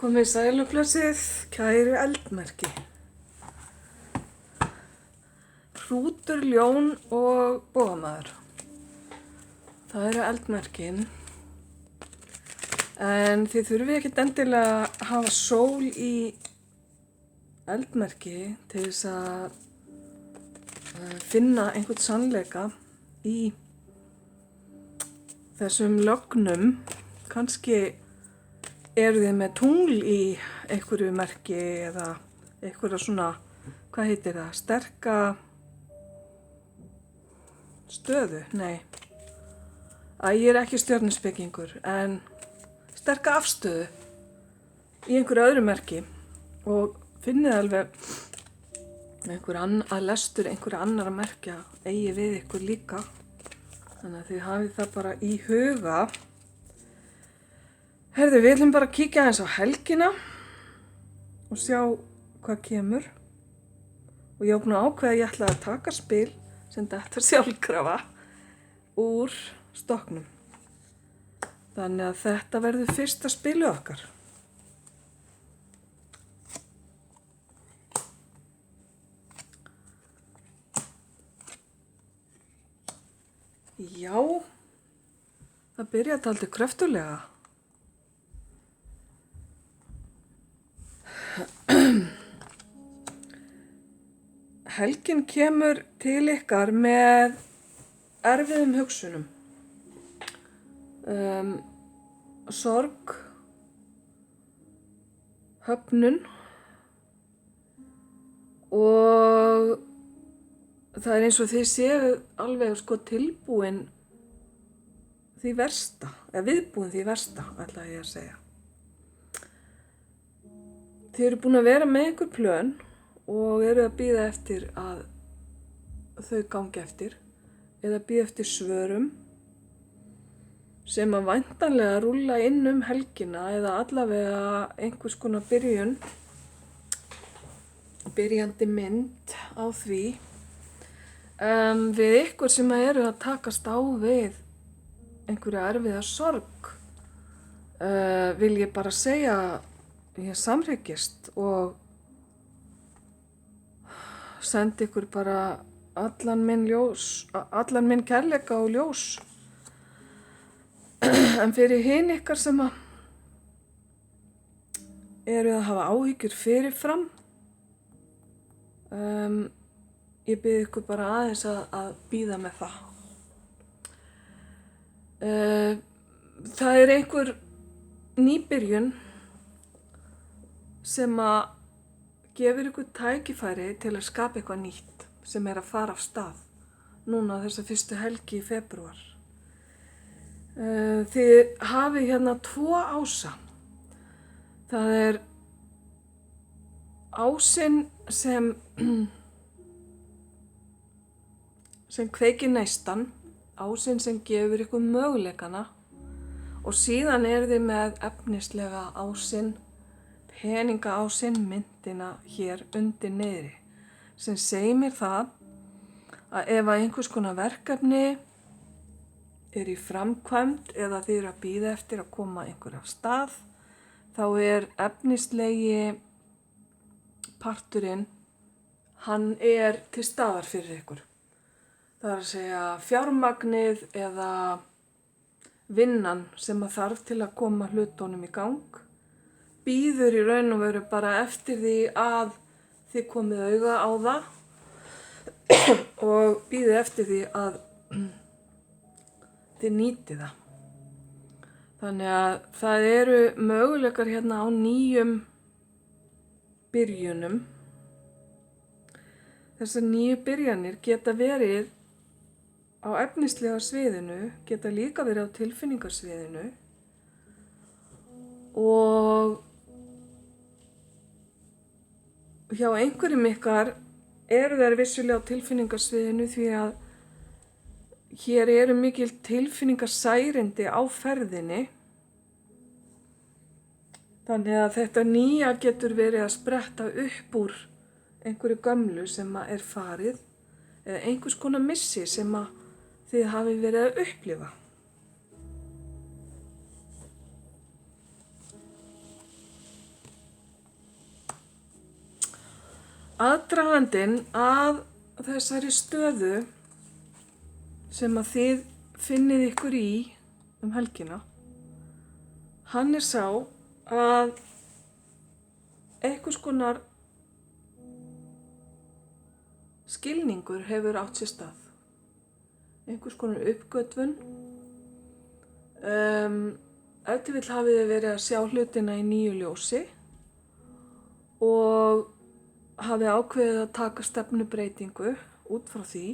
Komið sæl og blessið, kæru eldmerki. Hrútur, ljón og bogamaður. Það eru eldmerkin. En þið þurfið ekkert endilega að hafa sól í eldmerki til þess að finna einhvern sannleika í þessum lögnum. Kannski eru þið með tungl í einhverju merki eða einhverja svona, hvað heitir það, sterka stöðu? Nei, ég er ekki stjörnuspekingur, en sterka afstöðu í einhverju öðru merki og finnið alveg að lestur einhverja annara merkja eigi við ykkur líka. Þannig að þið hafið það bara í huga. Herðu, við ætlum bara að kíkja aðeins á helgina og sjá hvað kemur. Og ég á búin að ákveða að ég ætla að taka spil sem þetta sjálfkrafa úr stokknum. Þannig að þetta verður fyrsta spilið okkar. Já, það byrjaði dálítið kröftulega. Helgin kemur til ykkar með erfiðum hugsunum. Sorg, höfnun og það er eins og þið séu alveg tilbúin því versta, eða viðbúin því versta, ætla ég að segja. Þið eru búin að vera með einhver plön og eru að bíða eftir að þau gangi eftir eða bíða eftir svörum sem að væntanlega rúlla inn helgina eða allavega einhvers konar byrjandi mynd á því. Við ykkur sem eru að takast á við einhverja erfiða sorg vil ég bara segja ég samhryggist og sendi ykkur bara allan minn kærleika og ljós. En fyrir hin ykkar sem eru að hafa áhyggjur fyrirfram, ég bið ykkur bara aðeins að bíða með það. Það er einhver nýbyrjun sem að gefur ykkur tækifæri til að skapa eitthvað nýtt sem er að fara af stað núna þessa fyrstu helgi í febrúar. Þið hafið hérna 2 ása. Það er ásinn sem kveikir neistan, ásinn sem gefur ykkur möguleikana og síðan þið með efnislega ásinn, peninga ásinn, myntina hér undir niðri sem segir mér það að ef einhvers konar verkefni er í framkvæmd eða þið eru að bíða eftir að koma einhver af stað, þá er efnislegi parturinn, hann er til staðar fyrir ykkur. Það er að segja fjármagnið eða vinnan sem að þarf til að koma hlutunum í gang, bíður í raun og veru bara eftir því að þið komið auga á það og bíður eftir því að þið nýtið það. Þannig að það eru möguleikar hérna á nýjum byrjunum. Þessar nýju byrjanir geta verið á efnislega sviðinu, geta líka verið á tilfinningarsviðinu og hjá einhverjum ykkar eru þær vissulega á tilfinningarsviðinu því að hér eru mikil tilfinningasærindi á ferðinni. Þannig að þetta nýja getur verið að spretta upp úr einhverju gömlu sem er farið eða einhvers konar missi sem þið hafið verið að upplifa. Aðdragandinn að þessari stöðu sem að þið finnið ykkur í helgina, hann sá að einhvers konar skilningur hefur átt sér stað. Einhvers konar uppgötvun. Ef til vill hafið þið verið að sjá hlutina í nýju ljósi og hafið ákveðið að taka stefnubreytingu út frá því.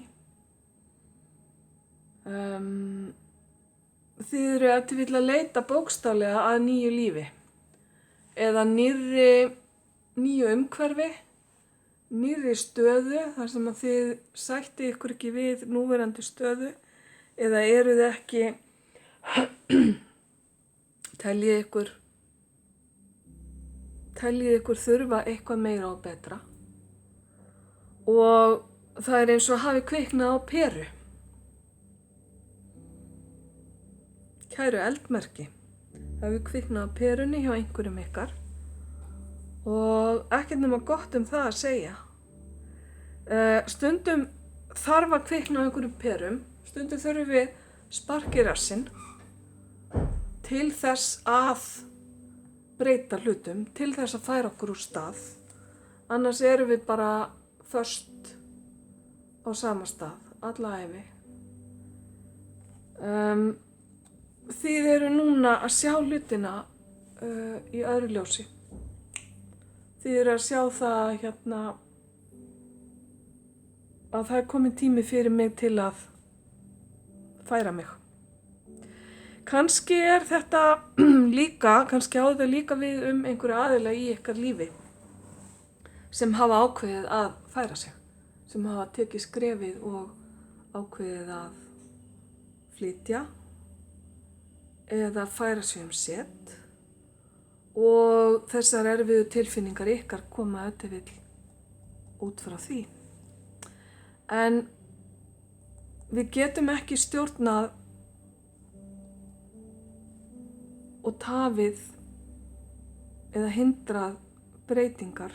Þið eru ef til vill að leita bókstaflega að nýju lífi eða nýju umhverfi, nýrri stöðu þar sem að þið sættið ykkur ekki við núverandi stöðu eða eruð ekki teljið ykkur þurfa eitthvað meira og betra og það eins og hafi kviknað á peru. Kæru eldmerki, hafi kviknað á perunni hjá einhverjum ykkar og ekkert nema gott það að segja. Stundum þarf að kvikna á einhverjum perum, stundum þurfum við spark í rassinn til þess að breyta hlutum, til þess að færa okkur úr stað. Annars erum við bara föst á sama stað, alla ævi. Þið eru núna að sjá hlutina í öðru ljósi. Þið eru að sjá það að það kominn tími fyrir mig til að færa mig. Kannski þetta líka, kannski á þetta líka við einhverja aðila í ykkar lífi sem hafa ákveðið að færa sig, sem hafa tekið skrefið og ákveðið að flytja eða færa sig set og þessar erfiðu tilfinningar ykkar koma ef til vill út frá því. En við getum ekki stjórnað og tafið eða hindrað breytingar.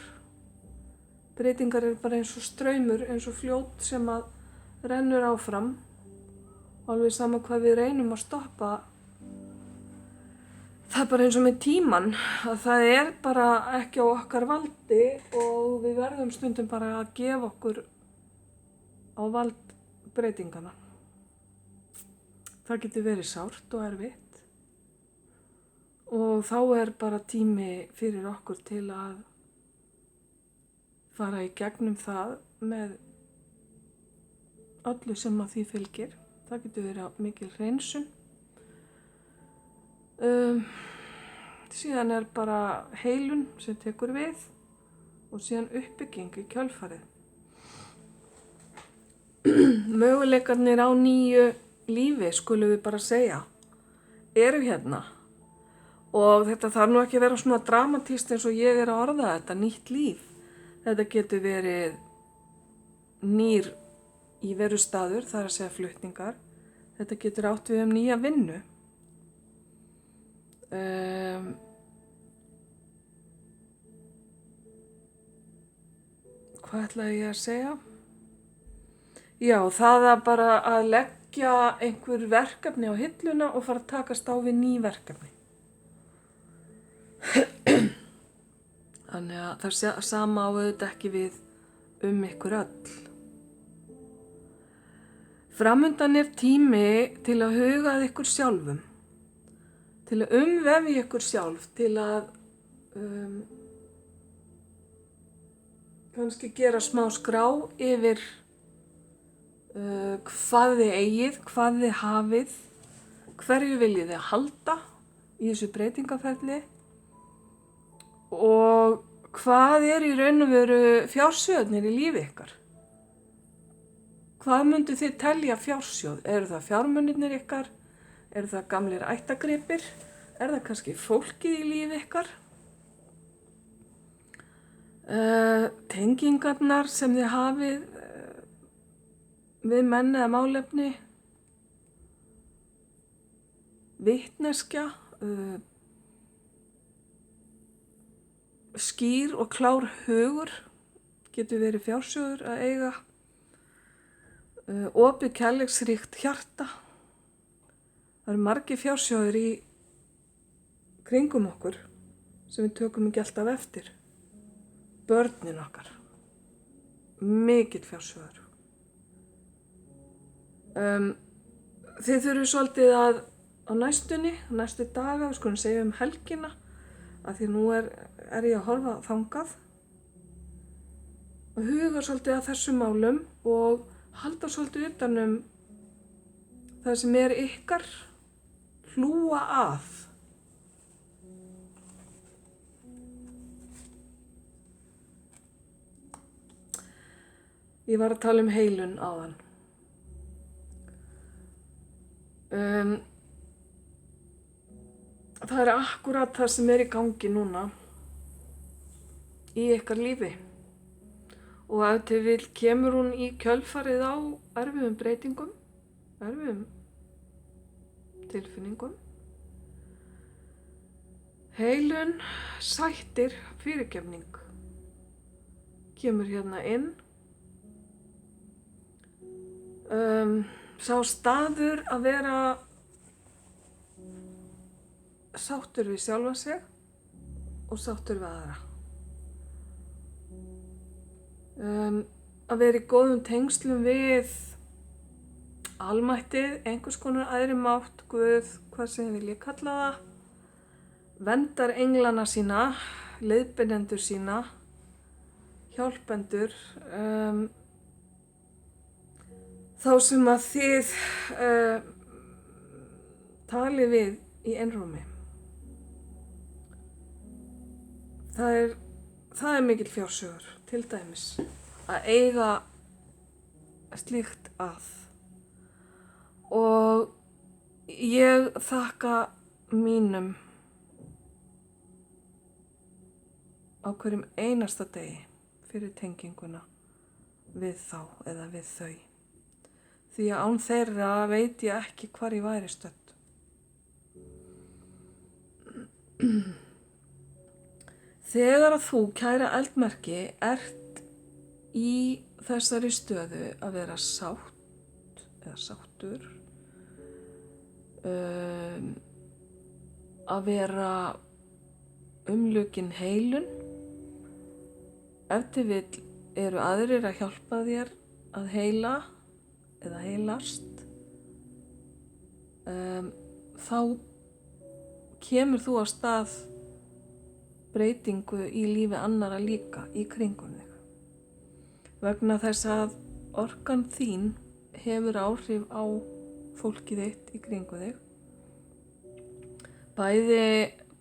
Breytingar bara eins og straumur, eins og fljót sem að rennur áfram. Alveg sama hvað við reynum að stoppa. Það er bara eins og með tímann, að það bara ekki á okkar valdi og við verðum stundum bara að gefa okkur á vald breytingana. Það getur verið sárt og erfitt. Og þá bara tími fyrir okkur til að fara í gegnum það með öllu sem að því fylgir. Það getur verið mikil hreinsun. Síðan bara heilun sem tekur við og síðan uppbygging í kjölfarið. Möguleikarnir á nýju lífi, skulum við bara segja, eru hérna. Og þetta þarf nú ekki að vera svona dramatískt eins og ég að orða þetta, nýtt líf. Þetta getur verið nýr íverustaður, það að segja flutningar. Þetta getur átt við nýja vinnu. Hvað ætlaði ég að segja? Já, það bara að leggja einhver verkefni á hilluna og fara að takast á við ný verkefni. Þannig að það sama á auðvitað ekki við ykkur öll. Framundan tími til að huga að ykkur sjálfum, til að umvefja ykkur sjálf, til að kannski gera smá skrá yfir hvað þið eigið, hvað þið hafið, hverju viljið þið halda í þessu breytingaferli og hvað í raun og veru fjársjóðnir í lífi ykkar. Hvað myndu þið telja fjársjóð? Eru það fjármunirnir ykkar? Eru það gamlir ættagripir? Er það kannski fólkið í lífi ykkar? Tengingarnar sem þið hafið við menn eða málefni? Vitneskja? Skýr og klár hugur getur verið fjársjóður að eiga opið kærleiksríkt hjarta. Það eru margir fjársjóðir í kringum okkur sem við tökum ekki alltaf eftir. Börnin okkar. Mikill fjársjóður. Þið þurfum svolítið að á næstu daga, við skulum segja helgina, að því nú er ég að horfa þangað, og huga svolítið að þessum málum og halda svolítið utan það sem er ykkar, hlúa að. Ég var að tala heilun áðan. Það er akkúrat það sem er í gangi núna í ykkar lífi. Og ef til vill kemur hún í kjölfarið á erfiðum breytingum, erfiðum tilfinningum. Heilun sættir fyrirgefning. Kemur hérna inn. Sá staður að vera sáttur við sjálfa sig og sáttur við aðra. Að vera í góðum tengslum við almættið, einhvers konar æðri mátt, Guð, hvað sem vil ég kalla það, verndar englana sína, leiðbeinendur sína, hjálpendur, þá sem að þið talið við í einrúmi. Það er mikill fjársjóður, til dæmis, að eiga slíkt að. Og ég þakka mínum á hverjum einasta degi fyrir tenginguna við þá eða við þau. Því að án þeirra veit ég ekki hvar ég væri stödd. Þegar að þú, kæra eldmerki, ert í þessari stöðu að vera sátt eða sáttur, að vera umlukin heilun, ef til vill eru aðrir að hjálpa þér að heila eða heilast, þá kemur þú á stað breytingu í lífi annara líka í kringum þig. Vegna þess að orkan þín hefur áhrif á fólkið þitt í kringum þig. Bæði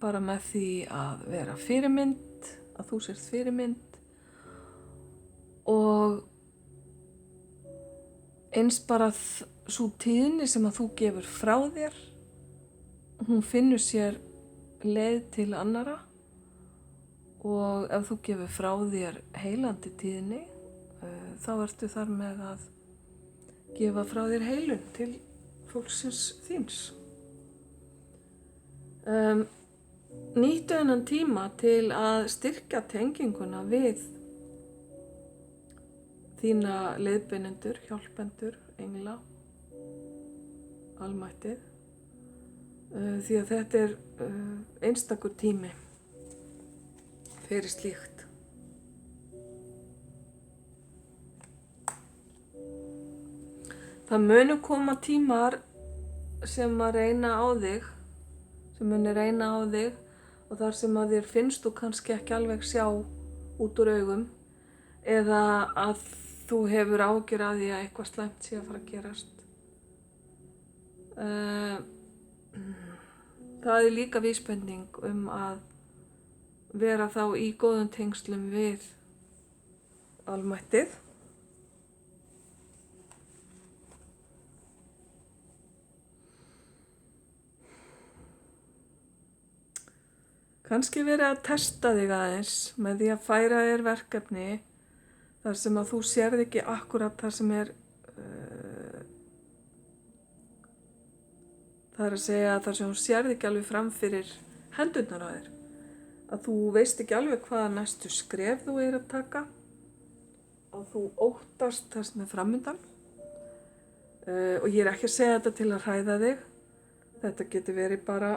bara með því að vera fyrirmynd, að þú sért fyrirmynd, og eins bara sú tíðni sem að þú gefur frá þér, hún finnur sér leið til annara, og ef þú gefur frá þér heilandi tíðni, þá ertu þar með að gefa frá þér heilun til fólksins þíns. Nýttu þennan tíma til að styrkja tenginguna við þína leiðbeinendur, hjálpendur, engla, almættið, því að þetta er einstakur tími fyrir slíkt. Það munu koma tímar sem að reyna á þig, og þar sem að þér finnst þú kannski ekki alveg sjá út úr augum, eða að þú hefur áhyggjur af því að eitthvað slæmt sé að fara að gerast. Það er líka vísbending að vera þá í góðum tengslum við almættið. Kannski verið að testa þig aðeins með því að færa þér verkefni þar sem að þú sérð ekki akkúrat það sem er, það er að segja þar sem þú sérð ekki alveg fram fyrir hendurnar á þér. Að þú veist ekki alveg hvaða næstu skref þú er að taka. að þú óttast það sem framundan. Og ég ekki að segja þetta til að hræða þig. Þetta getur verið bara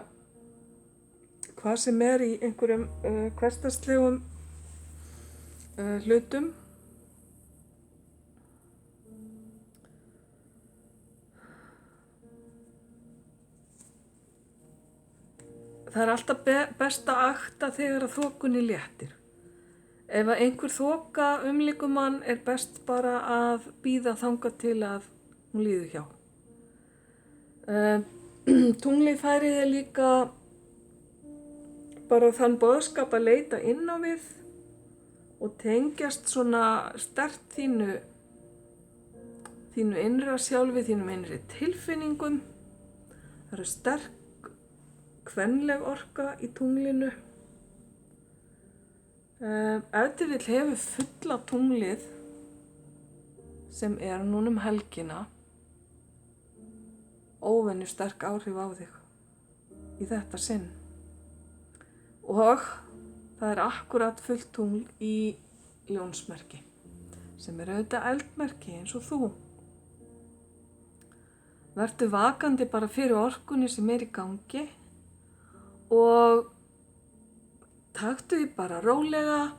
hvað sem í einhverjum hversdagslegum hlutum. Það alltaf best að akta þegar að þokunni léttir. Ef að einhver þoka umlykur mann best bara að bíða þangað til að hún líður hjá. Tunglið færið líka bara þann boðskap að leita inn á við og tengjast svona sterkt þínu innra sjálfi, þínum innri tilfinningum. Það eru sterk kvenleg orka í tunglinu. Ef til vill hefur fulla tunglið sem núna helgina óvenju sterk áhrif á þig í þetta sinn. Og það akkúrat fullt tungl í ljónsmerki sem auðvitað eldmerki eins og þú. Vertu vakandi bara fyrir orkunni sem í gangi og taktu því bara rólega,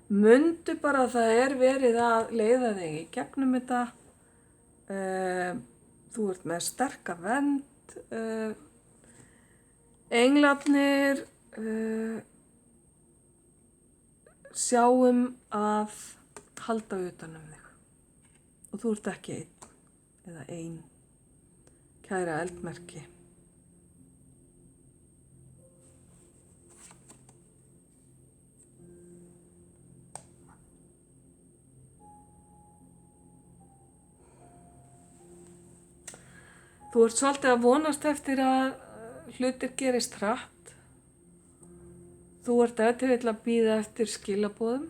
mundu bara að það verið að leiða þig í gegnum þetta. Þú ert með sterka vernd, englarnir sjáum að halda utan þig og þú ert ekki einn eða ein, kæra eldmerki. Þú ert svolítið að vonast eftir að hlutir gerist hratt. Þú ert ef til vill að bíða eftir skilaboðum.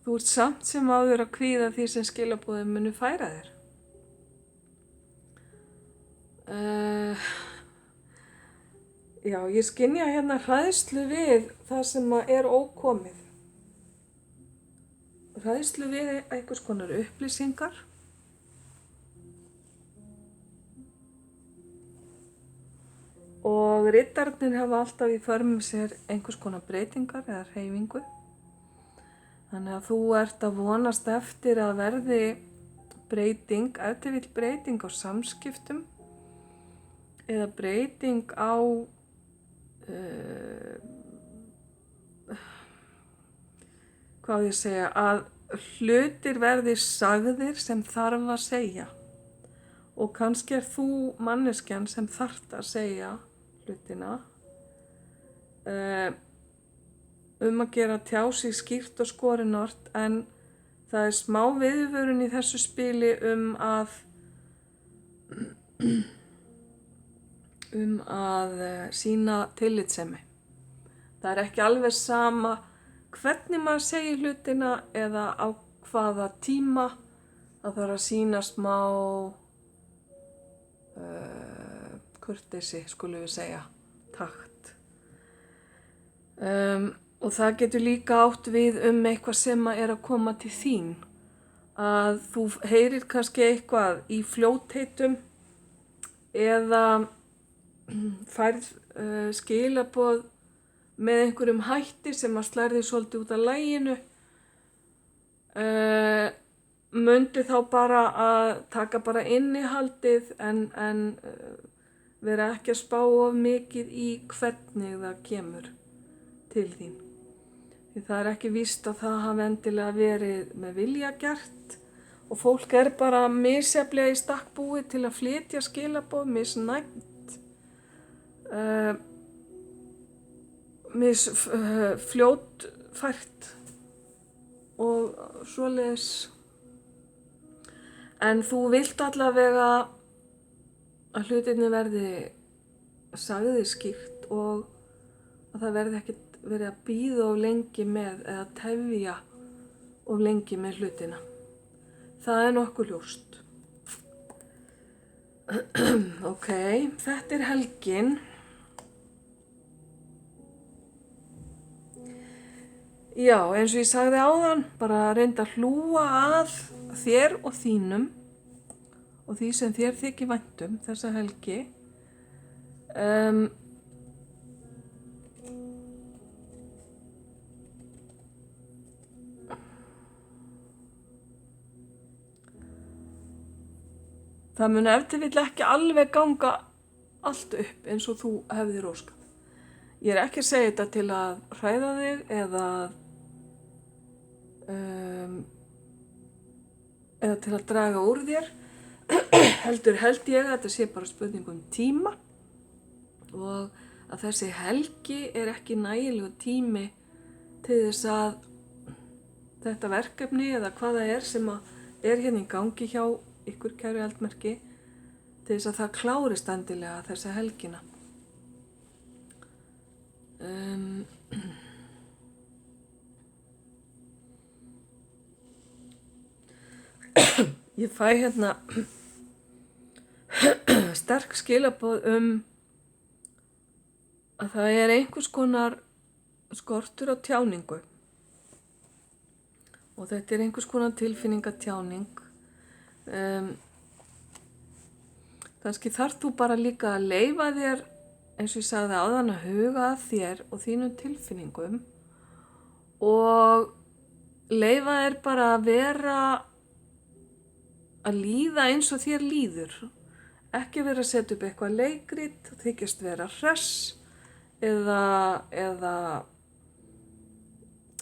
Þú ert samt sem áður að kvíða því sem skilaboðum munu færa þér. Já, ég skynja hérna hræðslu við það sem ókomið. Hræðslu við einhvers konar upplýsingar. Og riddararnir hafa alltaf í för með sér einhvers konar breytingar eða hreyfingu. Þannig að þú ert að vonast eftir að verði breyting, ef til vill breyting á samskiptum eða breyting á hvað ég segja, að hlutir verði sagðir sem þarf að segja og kannski þú manneskjan sem þarft að segja hlutina að gera tjá sig skýrt og skorinort, en það smá viðvörun í þessu spili að sýna tillitssemi. Það ekki alveg sama hvernig maður segir hlutina eða á hvaða tíma, það þarf að sýna smá kurteisi, skulum við segja, takt. Og það getur líka átt við eitthvað sem að koma til þín. Að þú heyrir kannski eitthvað í fljótheitum eða færð skilaboð með einhverjum hætti sem að slærði svolítið út af laginu. Mundu þá bara að taka bara innihaldið en vera ekki að spá of mikið í hvernig það kemur til þín. Því það ekki víst að það hafi endilega verið með vilja gert og fólk bara misjafnlega í stakk búið til að flytja skilaboð, misnæmt, fljótfært og svoleiðis. En þú vilt allavega að hlutirnir verði sagðir skýrt og að það verði ekkert verið að bíða of lengi með eða tefja of lengi með hlutina. Það nokkuð ljóst. Ok, þetta helgin. Já, eins og ég sagði áðan, bara reynda að hlúa að þér og þínum og því sem þér þykir vænt þessa helgi. Það mun ef til vill ekki alveg ganga allt upp eins og þú hefðir óskað. Ég er ekki að segja þetta til að hræða þig eða til að draga úr þér. Heldur held ég að þetta sé bara spurning tíma og að þessi helgi er ekki nægilegu tími til þess að þetta verkefni eða hvað það er sem er hérna í gangi hjá ykkur kæru eldmerki til þess að það klárist endilega þessa helgina. Ég fæ hérna sterk skilaboð að það er einhvers konar skortur á tjáningu og þetta er einhvers konar tilfinningatjáning. Kannski þarft þú bara líka að leyfa þér, eins og ég sagði áðan, að huga að þér og þínum tilfinningum og leyfa þér bara að vera að líða eins og þér líður. Ekki vera að setja upp eitthvað leikrit, þykjast vera hress eða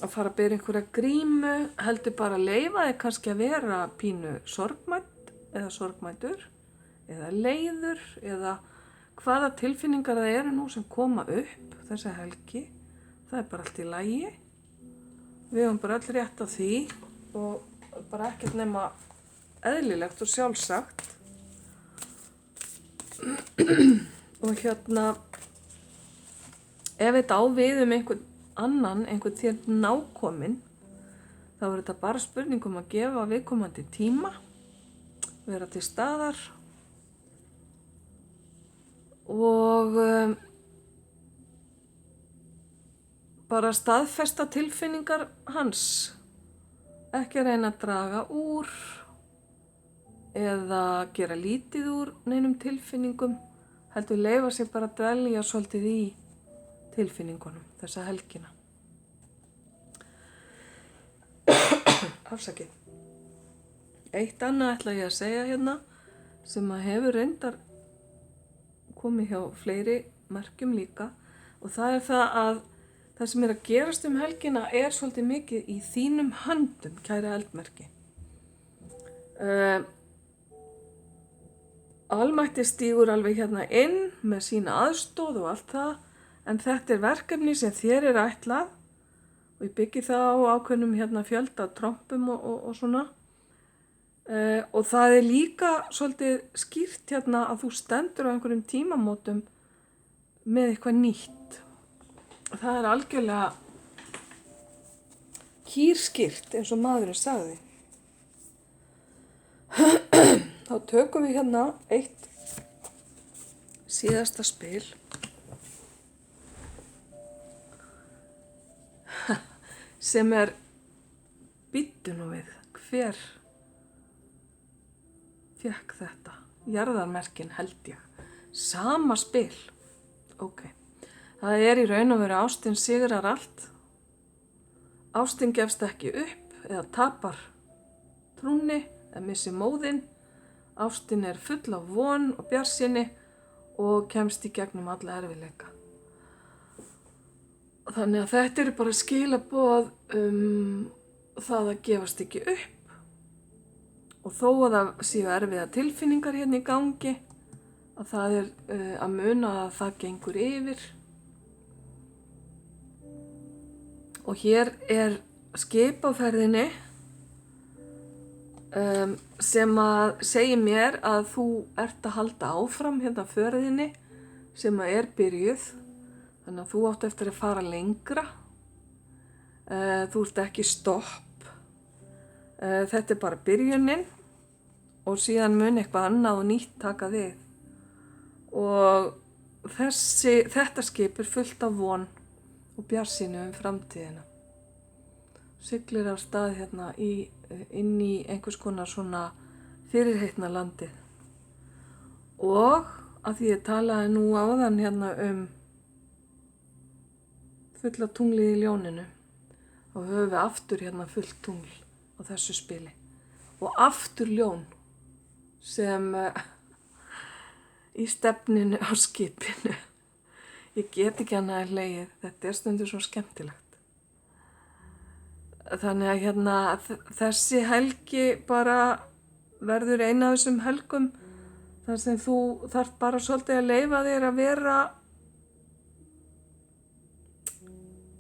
að fara að bera einhverja grímu, heldur bara að leyfa þér kannski að vera pínu sorgmætt eða sorgmættur eða leiður eða hvaða tilfinningar það eru nú sem koma upp þessa helgi. Það er bara allt í lagi. Við höfum bara öll rétt á því og bara ekkert nema eðlilegt og sjálfsagt. Og hérna, ef þetta á við einhvern annan, einhvern þér nákominn, þá er þetta bara spurning að gefa viðkomandi tíma, vera til staðar og bara staðfesta tilfinningar hans. Ekki reyna að draga úr eða gera lítið úr neinum tilfinningum, heldur leyfa sér bara að dvelja svolítið í tilfinningunum þessa helgina. Afsakið. Eitt annað ætla ég að segja hérna sem að hefur reyndar komið hjá fleiri merkjum líka og það er það að það sem er að gerast helgina er svolítið mikið í þínum höndum, kæra eldmerki. Almætti stígur alveg hérna inn með sína aðstoð og allt það, en þetta er verkefni sem þér er ætlað og ég byggi það á ákveðnum fjölda trompum og svona. Og það er líka svolítið skýrt að þú stendur á einhverjum tímamótum með eitthvað nýtt. Það er algjörlega kýrskýrt eins og maðurinn sagði. Þá tökum við eitt síðasta spil. Sem er bíddu nú við, hver fékk þetta? Jarðarmerkin held ég. Sama spil. Ok. Það er í raun og veru ástin sigrar allt. Ástin gefst ekki upp eða tapar trúnni eða missi móðinn. Ástin er full af von og bjartsýni og kemst í gegnum alla erfiðleika. Þannig að þetta eru bara skilaboð það að gefast ekki upp og þó að það séu erfiða tilfinningar hérna í gangi, að það er að muna að það gengur yfir. Og hér er skip á ferðinni sem að segja mér að þú ert að halda áfram förðinni sem að er byrjuð. Þannig að þú átt eftir að fara lengra. Þú ert ekki stopp. Þetta er bara byrjunin og síðan mun eitthvað annað og nýtt taka við. Og þetta skip er fullt af von og bjartsýni framtíðina. siglir af stað hérna inn í einhvers konar svona fyrirheitna landið. Og að því ég talaði nú áðan hérna fulla tunglið í ljóninu, og höfum við aftur hérna fullt tungl á þessu spili. Og aftur ljón sem í stefninu á skipinu. Ég get ekki annað en hlegið, þetta stundur svo skemmtilegt. Þannig að hérna þessi helgi bara verður eina af þessum helgum þar sem þú þarft bara svolítið að leyfa þér að vera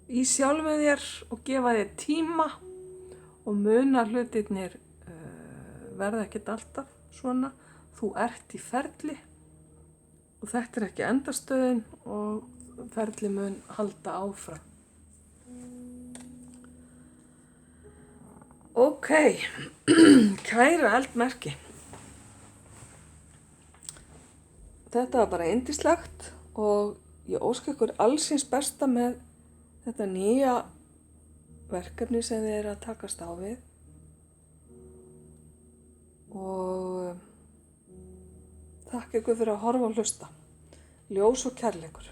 í sjálfu þér og gefa þér tíma og muna hlutirnir verða ekkert alltaf svona. Þú ert í ferli og þetta er ekki endastöðin og ferli mun halda áfram. Ok, kæra eldmerki. Þetta var bara yndislegt og ég óska ykkur allsins besta með þetta nýja verkefni sem þið eru að takast á við. Og þakka ykkur fyrir að horfa og hlusta. Ljós og kærleikur.